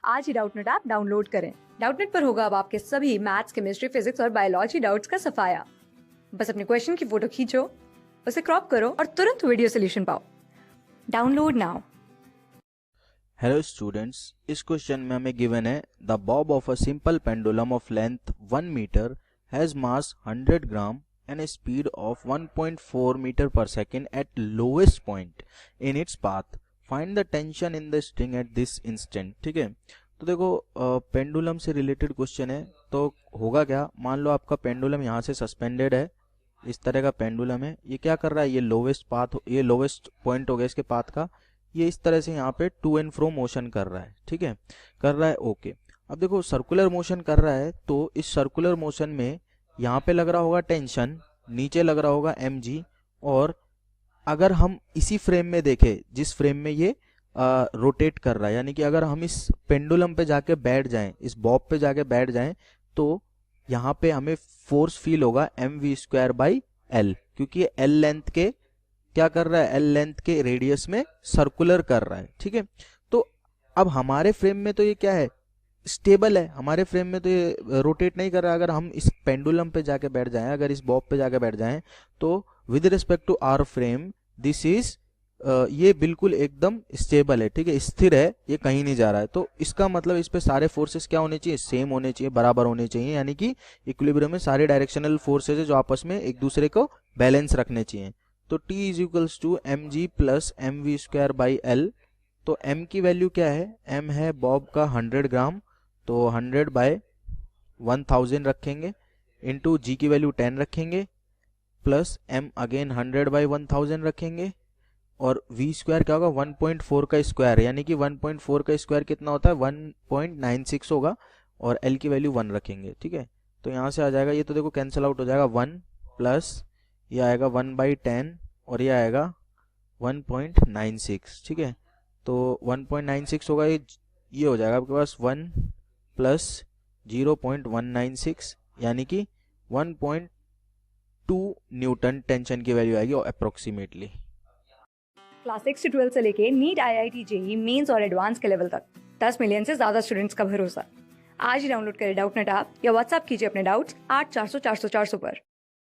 आज ही Doubtnut app download करें। डाउटनट पर होगा अब आपके सभी मैथ्स, केमिस्ट्री, फिजिक्स और बायोलॉजी डाउट्स का सफाया। बस अपने क्वेश्चन की फोटो खींचो, उसे क्रॉप करो और तुरंत वीडियो सोल्यूशन पाओ। Download now. हेलो स्टूडेंट्स, इस क्वेश्चन में हमें गिवन है the bob of a simple pendulum of length 1 metre has mass 100 gram and a speed of 1.4 metre per second at lowest point in its path. Find the tension in the string at this instant. ठीक है, तो देखो pendulum से related question है। तो होगा क्या, मान लो आपका पेंडुलम यहाँ से सस्पेंडेड है, इस तरह का पेंडुलम है। ये क्या कर रहा है, ये लोवेस्ट पाथ, ये लोवेस्ट पॉइंट हो गया इसके पाथ का। ये इस तरह से यहाँ पे टू एंड फ्रो मोशन कर रहा है। ठीक है, कर रहा है, ओके। अब देखो सर्कुलर मोशन कर रहा है, तो इस सर्कुलर मोशन में यहाँ पे लग रहा होगा टेंशन, नीचे लग रहा होगा mg। और अगर हम इसी फ्रेम में देखें जिस फ्रेम में ये रोटेट कर रहा है, यानी कि अगर हम इस पेंडुलम पे जाके बैठ जाएं, इस बॉब पे जाके बैठ जाएं, तो यहाँ पे हमें फोर्स फील होगा mv²/l, क्योंकि ये l लेंथ के क्या कर रहा है, l लेंथ के रेडियस में सर्कुलर कर रहा है। ठीक है, तो अब हमारे फ्रेम में तो ये क्या है, स्टेबल है। हमारे फ्रेम में तो ये रोटेट नहीं कर रहा है। अगर हम इस पेंडुलम पे जाके बैठ जाएं, अगर इस बॉब पे जाके बैठ जाएं, तो with respect to our frame this is ये बिल्कुल एकदम स्टेबल है। ठीक है, स्थिर है, ये कहीं नहीं जा रहा है। तो इसका मतलब इस पे सारे फोर्सेस क्या होने चाहिए, सेम होने चाहिए, बराबर होने चाहिए, यानी कि इक्विलिब्रियम में सारे डायरेक्शनल फोर्सेज है जो आपस में एक दूसरे को बैलेंस रखने चाहिए। तो T is equals to mg plus mv²/l। तो m की वैल्यू क्या है, m है बॉब का 100 ग्राम, तो 100/1000 रखेंगे, इंटू g की वैल्यू 10 रखेंगे, प्लस m अगेन 100/1000 रखेंगे, और v² क्या होगा, 1.4 का स्क्वायर, यानी कि 1.4 का स्क्वायर कितना होता है, 1.96 होगा, और l की वैल्यू 1 रखेंगे। ठीक है, तो यहाँ से आ जाएगा, ये तो देखो कैंसिल आउट हो जाएगा, 1 प्लस ये आएगा 1/10 और ये आएगा 1.96। ठीक है, तो 1.96 होगा, ये हो जाएगा आपके पास 1 प्लस 0.196, यानी कि 1.2 न्यूटन टेंशन की वैल्यू आएगी अप्रोक्सीमेटली। क्लास 6 से 12 से लेके नीट, IIT JEE मेंस और एडवांस के लेवल तक 10 मिलियन से ज्यादा स्टूडेंट्स का भरोसा। आज ही डाउनलोड करें डाउटनट ऐप या व्हाट्सएप कीजिए अपने डाउट्स 8400 400 400 पर।